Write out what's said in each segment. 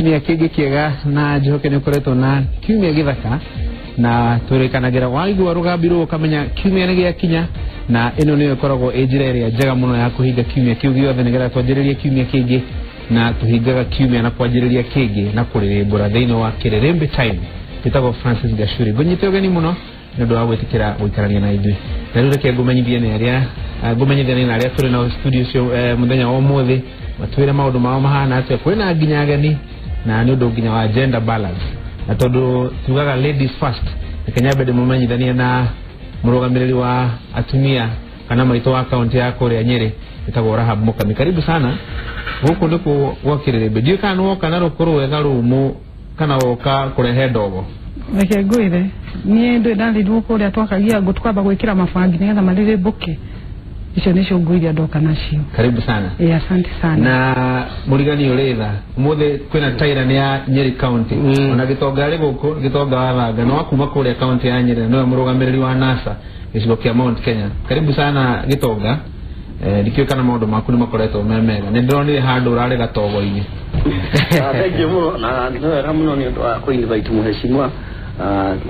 kiumia kĩngĩ kĩega na njoke nĩ ũkoretwo na kiumia gĩthaka na tũrĩkanagĩra waigua rũgambirwo ũkamenya kiumia nĩ gĩakinya na ĩno nĩyo ĩkoragwo njĩra ĩrĩa njega mũno ya kũhinga kiumia kĩu gĩothe nĩgetha twanjĩrĩrie kiumia kĩngĩ na tũhingaga kiumia na kwanjĩrĩria kĩngĩ na kũrĩrĩmbũra thĩinĩ wa Kĩrĩrĩmbĩ Time. Gĩtagwo Francis Gachuri. Ngũnyite ũgeni mũno nĩ ũndũ wa gwĩtĩkĩra gũikarania na ithuĩ. Na rĩu reke ngũmenyithie nĩ arĩa tũrĩ na studio cio mũthenya wa ũmũthĩ matwĩre maũndũ mao mahana atĩa. Kwĩna nginya ageni na nĩ ũndũ nginya wa gender balance na tondũ tugaga ladies first. Reke nyambe ndĩmũmenyithanie na mũrũgamĩrĩri wa atumia kana maitũ wa kaunti ya kũrĩa Nyĩrĩ gĩtagwo Rahab Mũkami. Karibu sana gũkũ nĩ kwa Kĩrĩrĩmbĩ. Ndiũĩ kana woka na rũkũrũ wega rũmũ kana woka kũrehe ndogo. Reke ngwĩre niĩ ndĩ ndarĩirwo kũrĩa twakagia ngũ tukamba gwĩkĩra mabangi nĩgetha marĩrĩmbũke. Icio nĩcio ngũ iria ndoka nacio. Karibu sana. Asante sana. Na mũrigani ũrĩtha ũmũthĩ kwĩna taira nĩ ya Nyeri County. Ona Gĩtonga arĩ gũkũ, Gĩtonga wa Thanga no akuma kũrĩa kaunti ya Nyeri nĩwe mũrũgamĩrĩri wa NASA gĩcigo kĩa Mount Kenya. Karibu sana Gĩtonga. Ndikiwe kana maũndũ maku nĩ makoretwo mega. Nĩ ndĩronire handũ ũrarĩ gatogo-inĩ. Thank you mũno na nĩ mũno nĩ ũndũ wa kũ-invite mheshimiwa.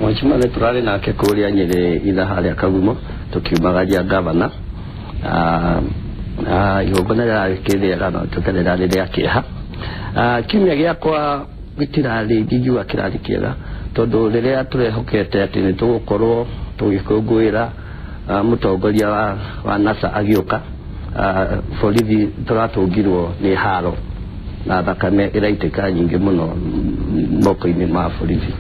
Mheshimiwa nĩ tũrarĩ nake kũrĩa Nyeri itha harĩa Kagumo tukiumagaria governor. Igongona rĩarĩ kĩrĩega no tũkenera rĩrĩa kĩeha. Kiumia gĩakwa gĩtirarĩ ngiuga kĩrarĩ kĩega tondũ rĩrĩa tũrehokete atĩ nĩ tũgũkorwo tũgĩkũngũĩra mũtongoria wa NASA agĩũka, borithi tũratũngirwo nĩ haro na thakame ĩraitĩka nyingĩ mũno moko-inĩ ma borithi.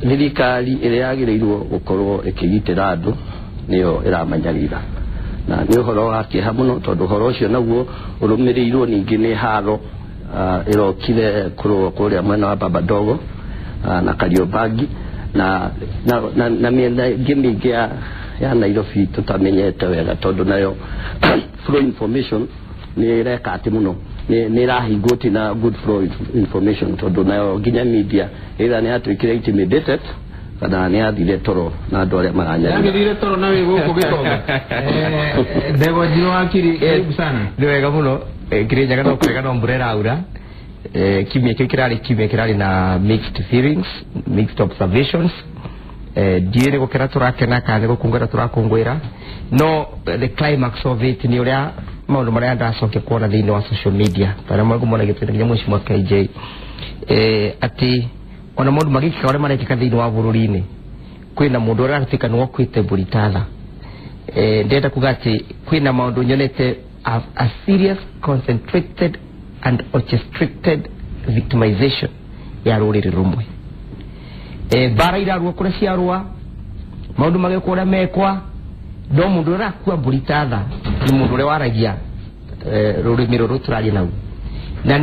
Thirikari ĩrĩa yagĩrĩirwo gũkorwo ĩkĩgitĩra andũ nĩyo ĩramanyarira na nĩ ũhoro wa kĩeha mũno tondũ ũhoro ũcio naguo ũrũmĩrĩirwo ningĩ nĩ haro ĩrokire kũrĩa mwena wa Babadogo na Kariobangi na mĩena ĩngĩ mĩingĩ ya Nairobi tũtamenyete wega tondũ nayo flow information nĩ ĩreka atĩ mũno nĩ ĩrahingwo ti na good flow information tondũ nayo nginya media ĩrĩa nĩ yatuĩkire intimidated kana nĩ yathire toro na andũ arĩa maranyarira. Yathire toro na wĩ gũkũ Gĩtonga. Ndego Njiro wa Kiri, karibu sana. Nĩ wega mũno. Kĩrĩnyaga no kwega no mbura ĩraura. Kiumia kĩrarĩ na mixed feelings, mixed observations. Ndiĩrĩ gũkena tũrakena kana gũkũngũĩra tũrakũngũĩra. No the climax of it nĩ ũrĩa maũndũ marĩa ndacokia kuona thĩinĩ wa social media. Tarĩ maũndũ mona gĩtũire mũciĩ wa KJ. Atĩ ona maũndũ magĩkĩka ũrĩa marekĩka thĩinĩ wa bũrũri-inĩ kwĩna mũndũ ũrĩa aratuĩka nĩ wakuĩte Buritala. Ndĩrenda kuga atĩ kwĩna maũndũ nyonete a serious, concentrated and orchestrated victimization ya rũrĩrĩ rũmwe. Bara irarua kũrĩa ciarua maũndũ magĩkwo ũrĩa mekwa no mũndũ ũrĩa arakua Buritala nĩ mũndũ ũrĩa waragia rũrĩmĩ rũrũ tũraria naguo na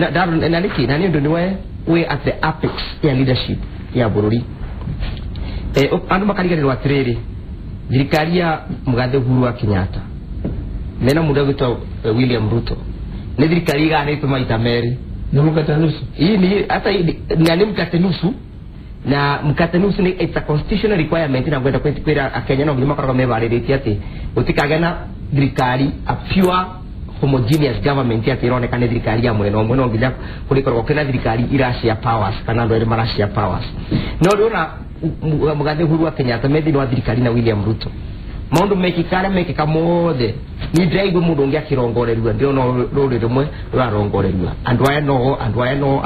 nĩ ũndũ nĩwe we at the apex ya leadership ya bũrũri. Andũ makariganĩrwo atĩrĩrĩ thirikari ya Mũgathe Uhuru wa Kenyatta mena mũndũ ũgwĩtwo William Ruto nĩ thirikari iganĩtwo maita merĩ. Nĩ mũkate nusu. Hata nĩ mkate nusu na mkate nusu ni it's a constitutional requirement na kwenda kwĩra Akenya no nginya makoragwo mebarĩrĩtie atĩ gũtikagĩa na thirikari a pure homogeneous government ya ĩroneka nĩ thirikari ya mwena ũmwe no nginya kũrĩkorwo kwĩna thirikari irashare powers kana andũ erĩ marashare powers. No rĩona Mũgathe Uhuru wa Kenyatta me thĩinĩ wa thirikari na William Ruto maũndũ mekĩka mothe ni ndĩraigua mũndũ ũngĩ akĩrongorerua ndĩrona rũrĩrĩ rũmwe rũrarongorerua andũ aya no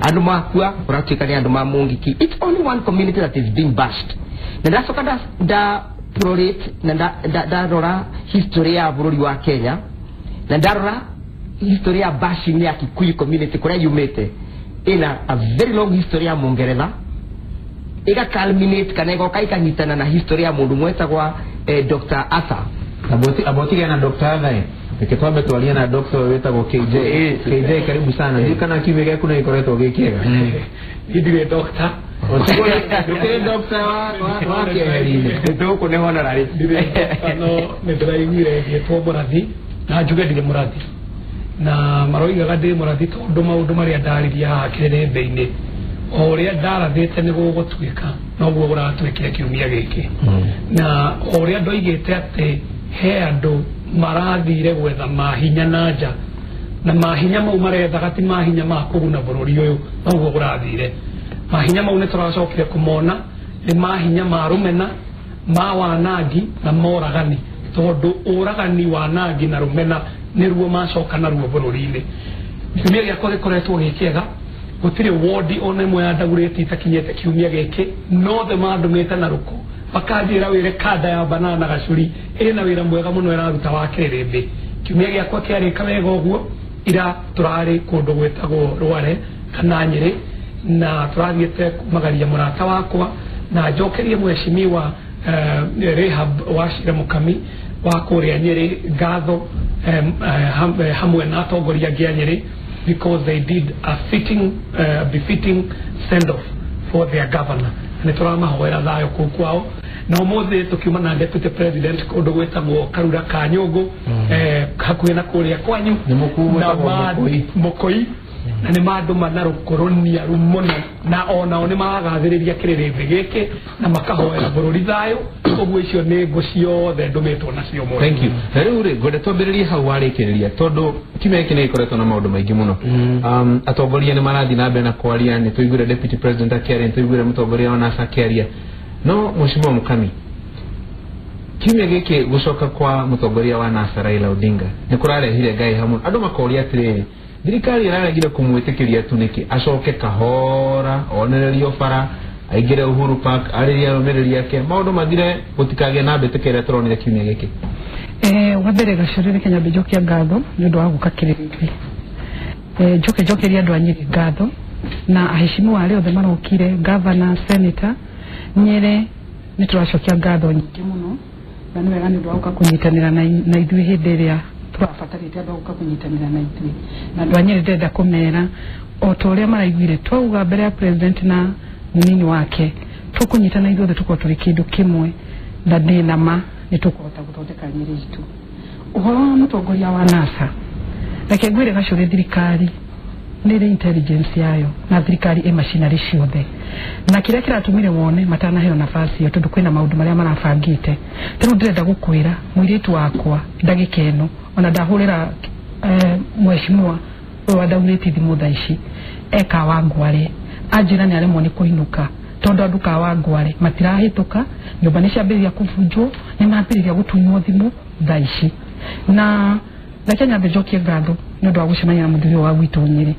andũ makua ũratuĩka nĩ andũ ma mũngiki. It's only one community that is being bashed. Na ndacoka nda prorate na ndarora history ya bũrũri wa Kenya na ndarora history ya bashing ya Kikuyu community kũrĩa yumĩte ina a very long history ya Mũngeretha ika culminate kana ĩgoka ikanyitana na history ya mũndũ mwetagwa Dr. Arthur abotiga na Dr. Arthur nikitwambe twalia na Dr. wetagwo KJ. KJ karibu sana. Ndio kana kiumia gĩaku nĩ gĩkoretwo gĩkĩega. Ndiwe doctor Ndukire Dr. wa Kĩrĩrĩmbĩ ndũkũ nĩ honorary no nĩ ndĩraiguire gĩtwo Mũrathi na njuge ndĩ Mũrathi na maroigaga ndĩ Mũrathi tondũ maũndũ marĩa ndarĩria haha Kĩrĩrĩmbĩ-inĩ o ũrĩa ndarathĩte nĩ gũgũtuĩka noguo ũratwĩkire kiumia gĩkĩ na o ũrĩa ndoigĩte atĩ he andũ marathire gwetha mahinya na nja na mahinya mau maretha gati mahinya ma kuguna bururi uyu noguo gurathire mahinya mau nituracokire kumona ni mahinya ma rumena ma wanangi na moragani tondu uragani wanangi na rumena niruo macoka naruo bururi-ini kiumia giakwa gikoretwo gikiega gutire wodi ona imwe yandagurite itakinyete kiumia giki nothe mandumite na ruko bakanjira wire kada ya banana gacuri ina wira mwega muno iraruta wa kirimbi kiumia giakwa kiarika wega uguo ira turari kundu gwetagwo Rware kana Nyeri na turathiete kumagaria murata wakwa na njokerie mweshimiwa Rehab Wachira Mukami wa kuria Nyeri ngatho hamwe na atongoria gia Nyeri because they did a befitting send-off for their governor. And turamahoera thayo kwao na umuthi tukiuma na deputy president kundu gwetagwo Karura ka Nyungu hakuhi na kuria kwanyu na Mukui na ni mandu manarukoronia rumono na ona oni magathiriria kiririndi giki na makahoera bururi thayo uguo icio ni ngo ciothe ndumitwo nacio mo. Thank you. Riu ri ngwenda twambiririe hau warikiriria tondu kiumia giki ni ikoretwo na maundu maingi muno atongoria ni marathi na mbere na kwaria ni tuiguire deputy president akiaria ni tuiguire mutongoria wa NASA akiaria no Mheshimiwa Mukami kiumia giki gucoka kwa mutongoria wa NASA Raila Odinga ni kurarehire ngai hamwe andu makoria atiriri thirikari iraregire kumwitikiria tu niki acoke kahora onererio bara aigire Uhuru Park ariria romereri yake maundu mathire gutikage na mbetekere turonire kiumia giki wabere gacurire Kenya bijokia ngatho ni undu wa gukakiriria jokeria andu a Nyeri ngatho na aheshimiwa aria othe marokire governor senator Nyeri ni turacokia ngatho nyingi muno na ni wega ni undu wa kunyitanira na ithui hindi iria turabatarite andu guka kunyitanira na ithui na andu a Nyeri ndenda kumera o toria maraiguire twauga mbere ya president na munini wake tukunyitana ithuothe tukorwo turi kindu kimwe na ndina ma ni tukuhota guthondeka Nyeri itu uhoro wa mutongoria wa NASA reke ngwire gacure thirikari nire intelligence yayo na thirikari e machinery ciothe na kiria kiratumire wone matana heo nafasi yo tondu kwina maundu maria marabangite tiru ndirenda gukwira muiritu wakwa ndagika eno ona ndahurira mheshimiwa wa daureti thimu thaici eka Wangware ajira ni aremwo ni kuinuka tondu andu ka Wangware matirahituka nyumba ni ciambiriria kubunjwo ni mambiriria gutunywo thimu thaici na Kenya bejokie ngatho ni undu wa gucemania na muthuri wa gwitu Nyeri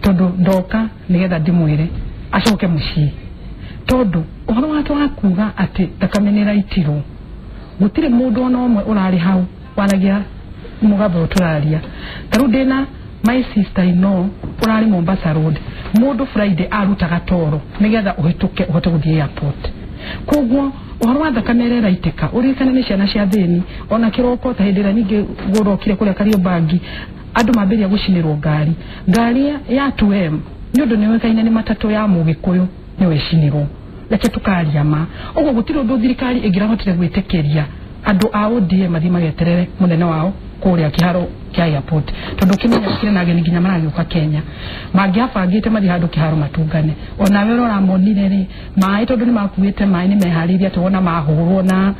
tondu ndoka nigetha ndimwire acoke mucii tondu uhoro watu akuga ati takamenera itiro gutire mundu ona omwe urari hau wanagia mugabo turaria taru ndina my sister ino urari Mombasa Road mundu Friday arutaga toro nigetha uhituke uhote guthie airport koguo uhoro wa thakamerera iteka urikana ni ciana cia thini ona kiroko ta hindira ningi gurokire kuria Kariobangi andu mambiria gucinirwo ngari ya 2M ni undu niwekaine ni matatu ya Mugikuyu ni wecinirwo reke tukaria ma uguo gutiro ndu thirikari ingirahotire gwitikiria andu a ODM mathi mageterere munene wao kuria kiharo kia airport tondu kimenya kire na ageni nginya maragiuka Kenya mangiabangite mathi handu kiharo matungane ona we rora monire ri mai tondu ni makuite mai ni mehariria tuona mahurwo na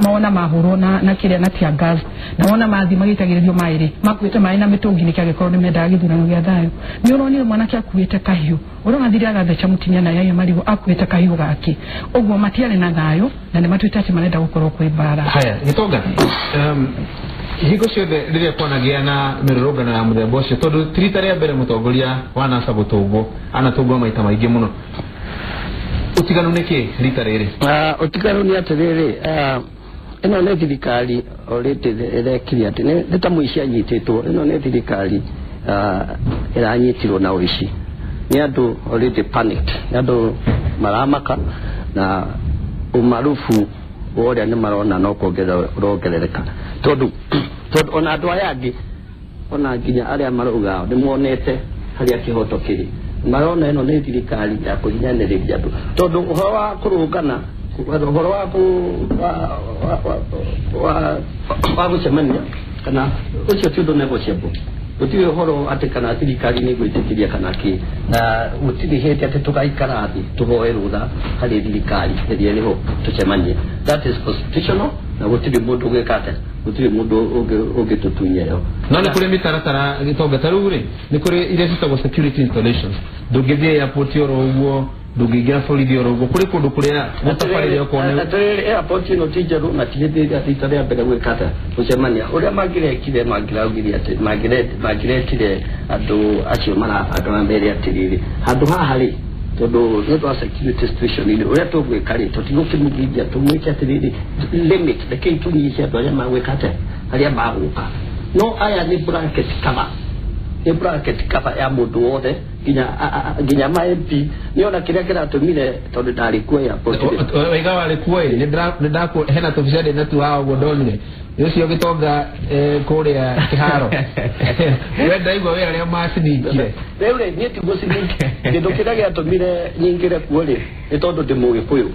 maona mahurwo na kire na tia gas na ona mathi magitagiririo mai ri makuite mai na mitungi ni kiage korwo ni menda githurano gia thayo ni uronire mwana kia kuite kahiu urona thiri agathecha mutinya na yaya marigo akuite kahiu gake uguo matiare na thayo na ni matuite ati marenda gukorwo kwi bara haya gitonga higo ciothe riria kwanagia na mirurungano ya muthemba ucio tondu tirita ria mbere mutongoria wa NASA gutungwo anatungwo maita maingi muno utiganu niki rita riri utiganu ni atiriri ino ni thirikari orite irekiria ati ni ta muici anyititwo ino ni thirikari iranyitirwo na uici ni andu orite panicked ni andu maramaka na umarufu oria ni marona no kuongerereka tondu ona andu aya angi ona nginya aria maruga ni muonete haria kihoto kiri marona ino ni thirikari ya kuhinyaniriria andu tondu uhoro wa kurungana uhoro wa gucemania kana ucio ti undu negotiable gutiri uhoro ati kana thirikari ni gwitikiria kana ki na gutiri hete ati tugaikara thi tuhoe rutha hari thirikari iria riho tucemanie that is constitutional na gutiri mundu gwikate gutiri mundu ugitutunya yo no ni kuri mitaratara gitonga taruri ni kuri ile citagwo security installations ndugithie airport yoro uguo ndugigira solid yoro uguo kuri kundu kuria mutafari yoko ne airport no tijeru na tijete atita ya mbere gwikate ucemania uria magirekire magiraugiri ati magire andu acio mara andu ambere atiriri handu haha ri todo no security situation ile uria tugwikari tutigukimugithia tumwike atiriri limit the kintu ni cia andu aria magwikate aria maguka no aya ni bracket cover ya mundu wothe ginya ma MP niona kiria kiratumire tondu ndari kuoya wega wale kuoya ni ndako hena tofishade na tu hao godonire yocio gitonga kuria kiharo wenda igwa we aria masiningire rĩu rĩ niĩ tiguciningire kĩndũ kĩrĩa gĩatũmire nyingĩre kuo rĩ nĩ tondũ ndĩ Mũgĩkũyũ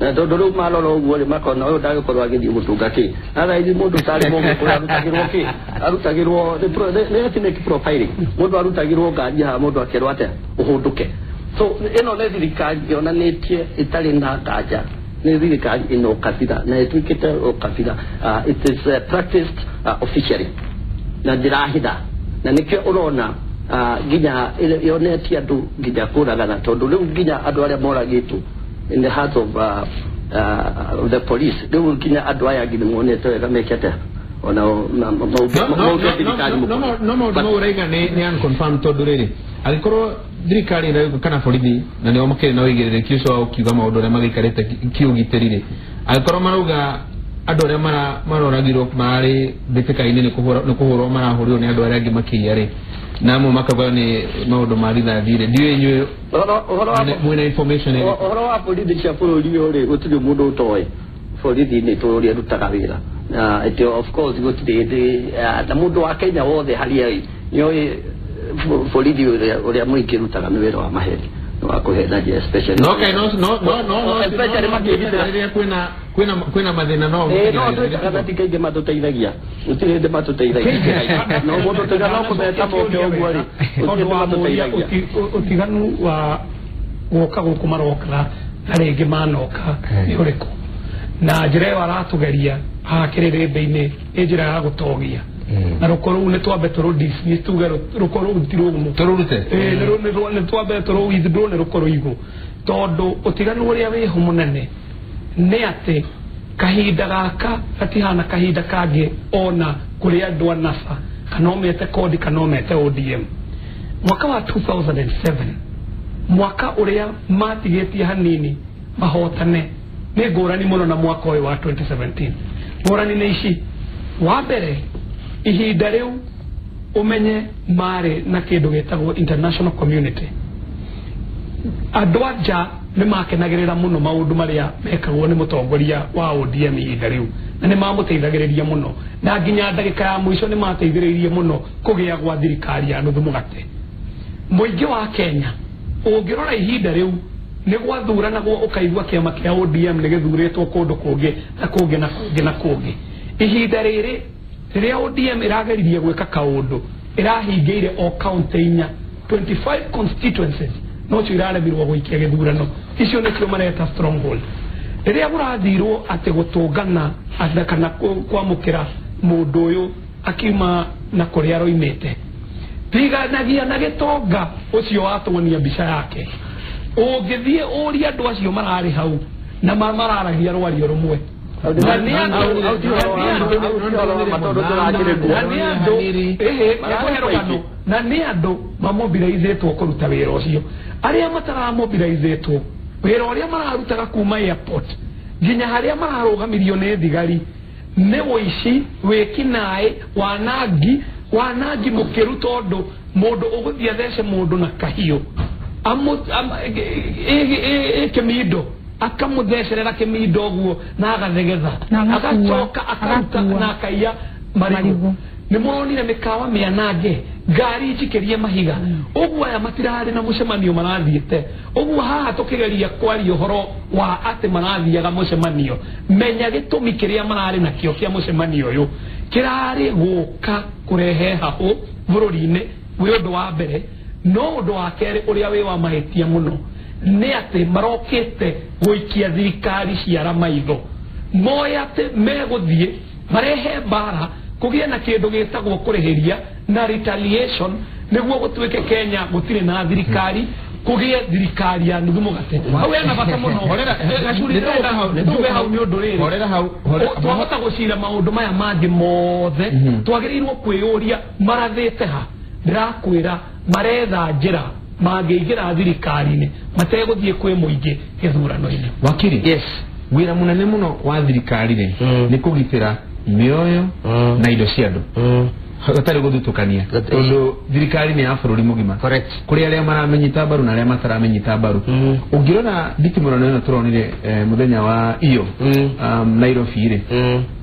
na tondu ru malolo uguo ri makona uyu ndagikorwo agithii gutunga ki ara ithi mundu tari Mũgĩkũyũ arutagirwo ki arutagirwo ne ethnic profiling mundu arutagirwo ngari ha mundu akerwo atia uhunduke so ino ne thirikari yonanitie itari na nganja ne thirikari ino kabira na etuikite o kabira it is practiced officially na dirahida na nikio urona ginya yonetie andu ginya kuragana tondu riu ginya andu aria moragitu in the heart of the police they will kinya adwaya gidi monete wega mekete ona no urega ni unconfirmed to durere alikoro dirikari na kana borithi na ni omake na wigirire kiuso au kiuga maundu ria magikarite kiugitirire alikoro maruga andu aria maroragirwo mari bitikaine ni kuhurwo marahurio ni andu aria angi makiyari namo makagwa ni maundu mari na thire ndio yenyu mwena information ohoro wa borithi cia bururi uri gutiri mundu utoe borithi ni turi rutaga wira it of course gutiri na mundu wa Kenya wothe haria yoi borithi uri muingi rutaga ni wira wa maheri wa kuhedaje especially okay no especially makigitira kwina mathina no kana tikenge matuteithagia utire de matuteithagia no mundu tega no kubeta moke ogwo ri utire matuteithagia utiganu wa woka guku maroka arenge manoka ni uriko na njire waratugeria hakirire mbeini njira ya gutogia na rukoro ne twabe toro dismiss tugero rukoro utirugumu torurute ne twabe toro withdraw ne rukoro igo todo utiganu uria we humunene ne ate kahinda gaka atihana kahinda kage ona kuri andu anafa kanomete kodi kanomete ODM mwaka wa 2007 mwaka uria matigetie hanini mahotane ne ngurani muno na mwaka wa 2017 ngurani ne ici wa mbere ihinda riu umenye mare na kindu getagwo international community adwaja ni makenagirira muno maundu maria mekagwo ni mutongoria wa ODM ihinda riu na ni mamuteithagiriria muno na nginya ndagika ya mwisho ni mateithiririe muno kugia gwa thirikari ya nuthu mugate muingi wa Kenya ungirora ihinda riu ni gwathuranagwo ukaigua kiama kia ODM ni githuritwo kundu kungi na kungi na kungi na kungi ihinda riri riria ODM irageririe gwika kaundu irahingiire o county inya 25 constituencies no chiraremirwo gwikia githurano icio nikio mareta stronghold riria burathirwo ati gutungana kana kwamukira mundu uyu akima na kuria roimete tiganagia na gitonga ucio watonia mbica yake ungithie uria andu acio marari hau na mararagia rwario rumwe na ni andu mamobilizatwo kuruta wira ucio aria mataramobilizatwo wira uria mararutaga kuma airport nginya haria mararugamirio ni thigari ni wici wikinae wanangi mukiru tondu mundu uguthia thece mundu na kahiu kemido akamuthecerera kemido guo na agathegetha agacoka akaruta na akaiya marigo ni muronire mikawa mianange ngari njikerie mahiga uguo aya matirari na mucemanio marathiete uguo haha tukigeria kwari uhoro wa ati marathiaga mucemanio menya gitumi kiria marari na kio kia mucemanio uyu kirari guka kurehe hahu bururi-ini wi undu wa mbere no undu wa keri uria wi wa mahitia muno ni ati marokite guikia thirikari ciara maitho moya te meguthie marehe bara kugia na kindu gitagwo kureheria na retaliation niguo gutwike Kenya gutire na thirikari kugia thirikari ya nuthu mugate awe na bata muno horera gacuri tuwe hau ni undu riri horera hau twahota gucira maundu maya mangi mothe twagirirwo kwiyuria marathite ha ndirakwira maretha njira mangiingira thirikari-ini mateguthie kwi muingi githurano-ini. Wakiri, yes, wira munene muno wa thirikari-ri ni kugitira mioyo na indo cia andu hatari guthutukania tondu thirikari ni ya bururi mugima. Correct. Kuri aria maramenyita baru na aria mataramenyita baru ungirona nditimurano ino turonire muthenya wa iyo Nairobi ri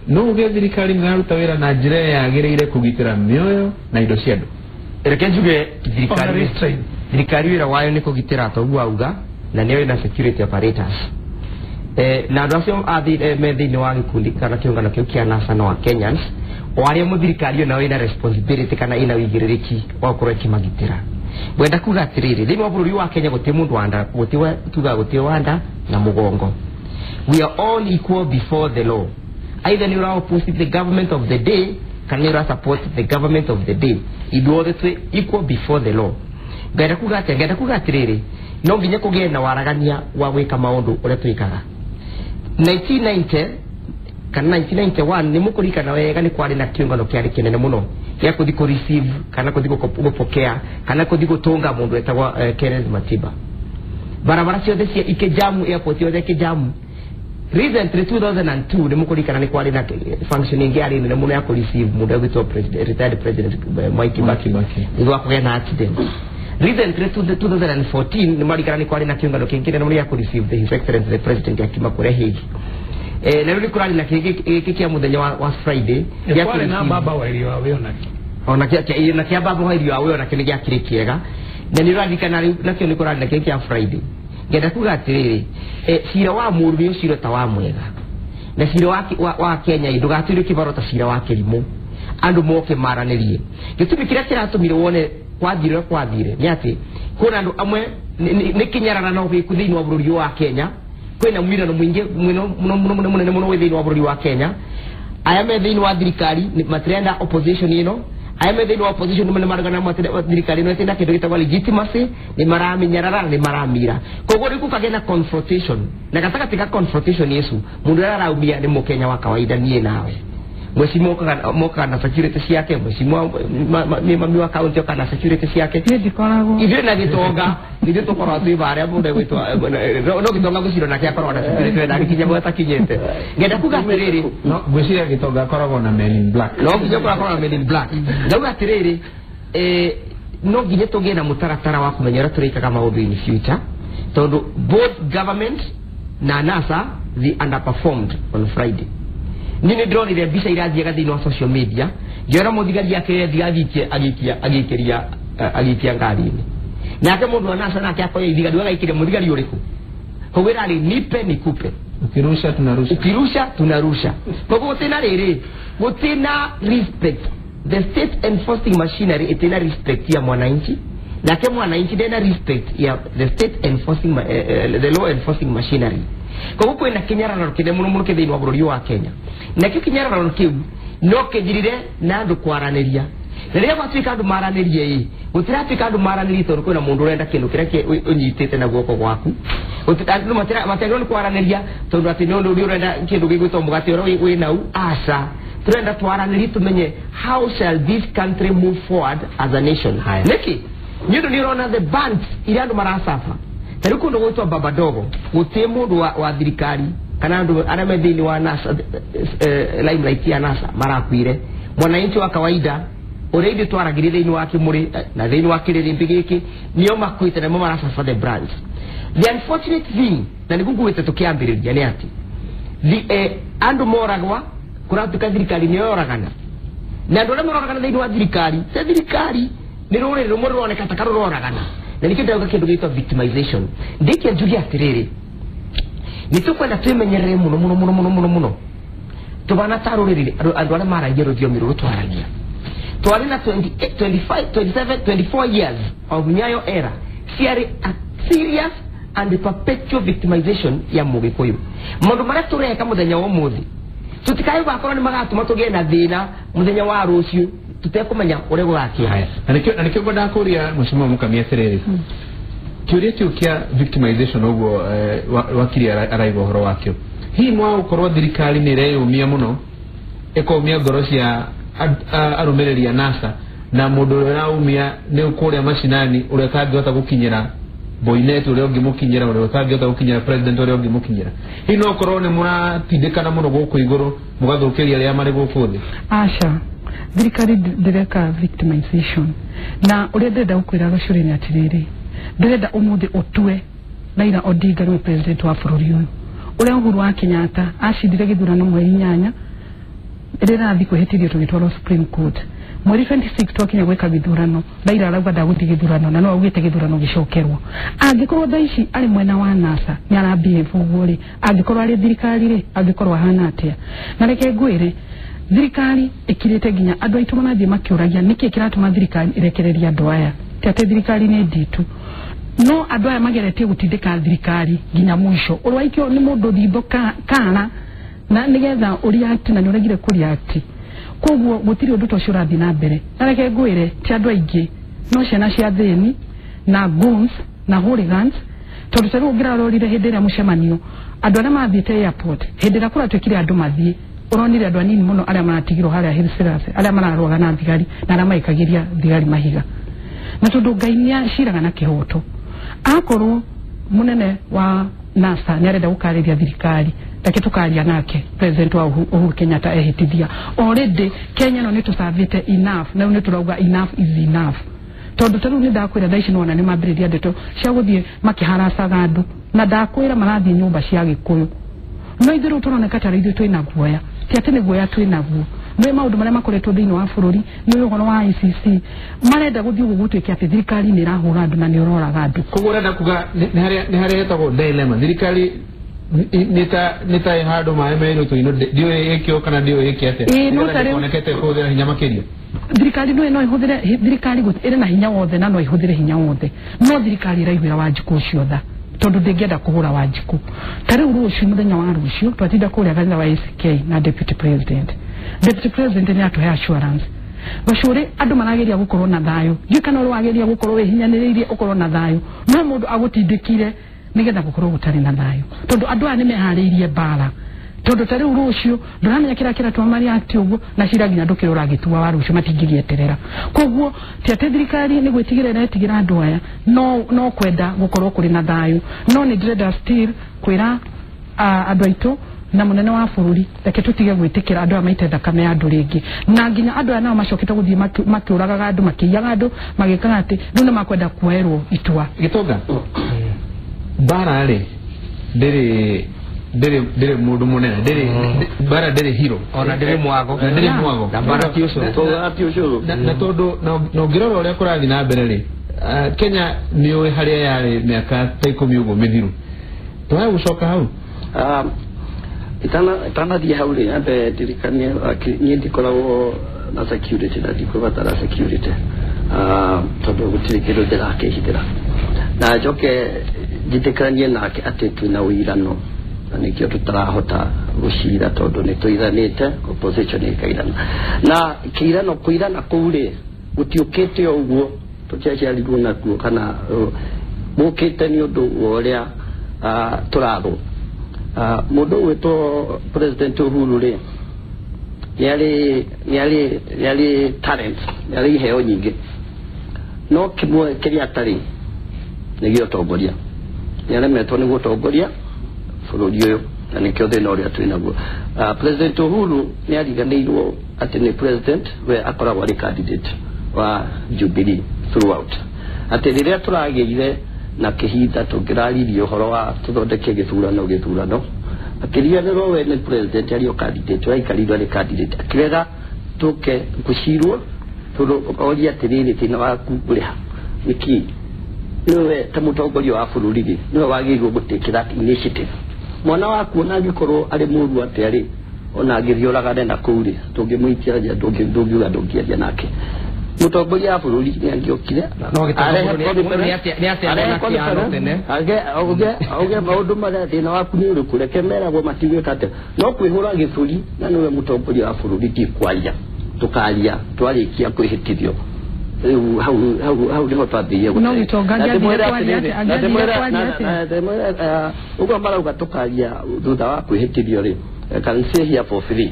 no uge thirikari ni yaruta wira na njira yagireire kugitira mioyo na indo cia andu. Reke njuge thirikari wira wayo ni kugitira togu auga na niyo ina security apparatus na andu acio me thiini wa gikundi kana kiungano kiu kia NASA no wa Kenyans waria muthirikari nayo ina responsibility kana ina wigiririki wa kurwa kimagitira. Wenda kuga atiriri thiini wa bururi wa Kenya guti mundu wanda guti wanda na mugongo. We are all equal before the law. Either you are opposite the government of the day kana you support the government of the day. Ithuothe twi equal before the law. Ngenda kuga atiriri no nginya kugie na waragania wa gwika maundu uria twikaga. 1990 kana 1991 ni mukurika na wega ni kwari na kiungano kiari kinene muno ya kuthi ku receive kana kuthi gupokea kana kuthi gutunga mundu etagwa Kenneth Matiba. Barabara ciothe cia Ikejamu airport yothe Ikejamu recently 2002 ni mukurika na ni kwari na functioning yari nene muno ya ku receive mundu witwa retired president Mwai Kibaki ndio akogea na accident. Recently 2014 ni marikana ni kwari na kiungano kingine na muno ya ku receive his excellency the president akima kure higi leo ni kurali na kiki kia muthenya wa Friday ya kwale na baba wa ilio awe onaki ona kia na kia baba wa ilio awe onaki ni kia kirikiega na ni rali kana na kio ni kurali na kiki ya Friday ngenda kuga atiriri cira wa muru ni cira ta wa mwega na cira wa Kenya ndugatwire kibarota cira wa kirimu andu moke maranirie gitumi kiria kiratumire wone kwathire ni ati kuna andu amwe ni kinyarana no gikuthini wa bururi wa Kenya kwena mwira no mwingi muno within wa bururi wa Kenya aya me thini wa thirikari matrenda opposition ino aya me thini wa opposition ni maragana matrenda thirikari no tenda kindu gitagwa legitimacy ni maraminyarara ni maramira kogo riku kagena confrontation na kataka tika confrontation yesu mundu araumia ni mukenya wa kawaida nie nawe mwesimu moka na security yake mwesimu mami wa county kana security yake ni dikorago ibe na gitonga ni to kora tu bare mundu witwa no gitonga guciro na kia kora na security na kinya bota kinyete ngenda kugatiriri no gwiciria gitonga kora na men in black no ginya kora na men in black ndauga atiriri no ginya toge na mutaratara wa kumenyera turikaga maundu in future tondu both government na NASA they underperformed on Friday. Nini drone ile bisa iraji gathi no social media jera muthigari yake thigathikie agikia ngari ni nake mundu wa NASA nake akoya ithigari agaikire muthigari uriku kowera ri nipe nikupe ukirusha tunarusha kogo tena riri gutina respect the state enforcing machinery itina respect ya mwananchi nake mwananchi dena respect ya the state enforcing the law enforcing machinery kogo kwena kinyarana kide muno kide wa bururi wa Kenya na kinyarana kiu no kejirire na andu kwaraniria rĩrĩa gwatuĩka andũ maranĩrie gũtiratuĩka andũ maranĩrie tondũ kwĩna mũndũ ũrenda kĩndũ kĩrĩa ũnyitĩte na guoko gwaku andũ matagĩrĩirwo nĩ kwaranĩria tondũ atĩ nĩ ũndũ ũrenda kĩndũ gĩgwĩtwo mũgate ũrĩa wĩ nau aca turenda twaranĩrie tumenye how shall this country move forward as a nation nĩkĩ nĩ ũndũ nĩ ũrona the band iria andũ maracafa tarĩu kũndũ gwĩtwo Babadogo gũtirĩ mũndũ wa thirikari kana andu arĩa me thĩinĩ wa NASA limelight ya NASA marakuire mwananchi wa kawaida already twaragire thĩinĩ wa kimuri na thĩinĩ wa kĩrĩrĩmbĩ gĩkĩ nĩo makuĩte na maracafa the brands. The unfortunate thing na nĩgukuĩte tũkĩambĩrĩria nĩ atĩ andu moragwa kũratuĩka thirikari nĩyo yoragana na andu arĩa moragana thĩinĩ wa thirikari ta thirikari nĩ rũrĩrĩ rũmwe rũroneka ta karũroragana na nĩkĩo ndauga kĩndũ gĩtwa victimization ndĩkĩ njuge atĩrĩrĩ nitukwenda twimenyerere muno tubana taruriri andu arĩa maragia rũthiomi rũrũ twaragia twari na 24 years of Nyayo era ciarĩ a serious and the perpetual victimization ya Mugikuyu. Mundu maria tureka muthenya wa muthi tutikaye bakora ni magatuma tugena thina muthenya wa rucio tutekumenya uri gwakia. Na nikio ngoda kuria mheshimiwa Mukamia Serere. Kiuria kiu kia victimization ugo wakiri araigo horo wakio. Hii mwa ukorwa thirikari ni reyumia muno ekomia gorocia arumereri ya NASA na mundu raumia ni ukuria mashinani ure kangihota gukinyira Boynet ure ongimukinyira ure kangihota gukinyira president ure ongimukinyira. Hii no korwo ni muratindikana muno guku iguru mugathukiria ria mari guku thi. Asha thirikari ndireka victimization na ure ndenda gukwira rucuri ni atiriri ndenda umuthi utue Raila Odinga ni president wa bururi uyu ure Uhuru wa Kenyatta acindire githurano mweri 8 rira athi kuhetirio tugitwaro Supreme Court mweri 26 twakinya gweka githurano Raila arauga ndaguthi githurano na no augite githurano gicokerwo angikorwo thaici ari mwena wa NASA ni arambie buguri angikorwo ari thirikari ri angikorwo hana atia na reke ngwire thirikari ikirite ginya andu aitu manathie makiuragia niki kiratuma thirikari irekereria andu aya tate thirikari ni nditu no andu aya magerete gutindika thirikari ginya mwisho urwaikio ni mundu thithoka kana na nigetha uriati na nuragire kuriati koguo gutiri undu tocio rathi na mbere na reke ngwire ti andu aingi no ciana cia thini na goons na hooligans tondu tari ungira rorire hindi ria mucemanio andu aria mathiite airport hindi ria kuratwikire andu mathie uronire andu anini muno aria maratigirwo haria Hilsirase aria mararwaga na thigari na aria maikagiria thigari mahiga na tondu Ngai nia ciraga na kihoto akorwo munene wa NASA ni arenda gukariria thirikari take tukaria nake president wa Uhuru Kenyatta ehitithia already Kenya no nitusavite enough na niturauga enough is enough tondu taru ni ndakwira thaici nona ni mambiriria ndeto cia guthie makiharacaga andu na ndakwira marathi nyumba cia Gikuyu no ithiru turoneka tari ithu twina guoya ti ati ni guoya twina guo no maundu maria makoretwo thiini wa bururi ni uhoro wa ICC marenda guthie gugutwike ati thirikari ni irahura andu na ni uroraga andu kugura na kuga ni haria yetagwo dilemma thirikari nita ihado maemero to dio ekio kana dio ekiate no tare onekete kuthira hinya makiria thirikari no ihudire thirikari gutire na hinya wothe na no ihudire hinya wothe no thirikari iraigwira Wanjiku ucio tha tondu ndingienda kuhura Wanjiku tare urucio muthenya wa rucio twatinda kuria ganya wa SK na deputy president ni atuhe assurance bashore andu marageria gukorwo na thayo gikana ro ageria gukorwo wehinyanireirie ukorwo na thayo no mundu agutindikire nigetha gukorwo gutari na thayo tondu andu ane mehariirie bara tondu tari urucio nduramenya kira twamari ati uguo na ciraginya ndukirora gituwa wa rucio matingigieterera koguo ti ati thirikari ni gwitigire na etigira andu aya no kwenda gukorwo kuri na thayo no ni ndreda still kwira andu aitu na munene wa bururi reke tutige gwitikira andu amaite thakame andu ringi na nginya andu ana macokete guthie makiuraga andu makiyaga andu magikaga ati ndu makwenda kuerwo itua Gitonga bara ri dere mundu munene bara dere hero ona dere mwago na bara kiucuru na tondu no ngirora uria kurathi na mbere ri Kenya ni haria yari miaka ta 10 uguo mithiru twae gucoka hau itana dia hauli ambe dirikania nyindi koragwo na security na dikubatara security tondu gutiri kindu ndirake hitira na joke jitikanie nake ati twina uirano na nikio tutarahota gucira tondu ni tuiranite opposition ikairana na kiirano kuirana kuure gutiukite uguo tutiaciarirwo nakuo kana mukite ni undu uria turagwo mundu wetwo president Uhuru ri yali talent yali heo nyingi no kimwe kiria tari nigio tongoria yalemetwo ni gutongoria bururi uyu na nikio thina uria twinaguo president Uhuru ni ariganirwo ati ni president we akoragwo ari candidate wa Jubilee throughout ati riria turagirire na kihinda tungiraririo horo wa tuthondeke githurano akiria nero we ni president ario candidate wa ikarido ari candidate akirega tuke gucirwo turu oria tiriri tina wa kuriha wiki niwe tamutongoria wa bururi niwe wagirwo gutikira initiative mwana waku ona gikorwo ari muru atari ona ngithioraga na kuri tungimuitia ja ndungiuga ndungiaria nake mutongoria wa bururi ni angiokire no auge maundu maria thina waku ni uriku reke meragwo matigwika atia no kwihura githuri na niwe mutongoria wa bururi ti kwaria tukaria twarikia kwihitithio hau ndiho twathiie no gitongagia ugo marauga tukaria thutha wa kwihitithio ri can say here for free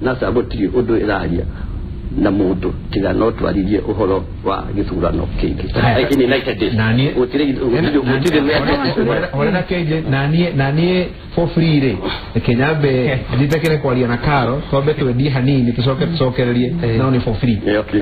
na saboti undu iraria na mundu tiga no twaririe uhoro wa githurano kingi ini United nani utire wala keje nani for free re Kenyambe nditekere kwaria na Karo tobe twendi hanini tucokererie no ni for free okay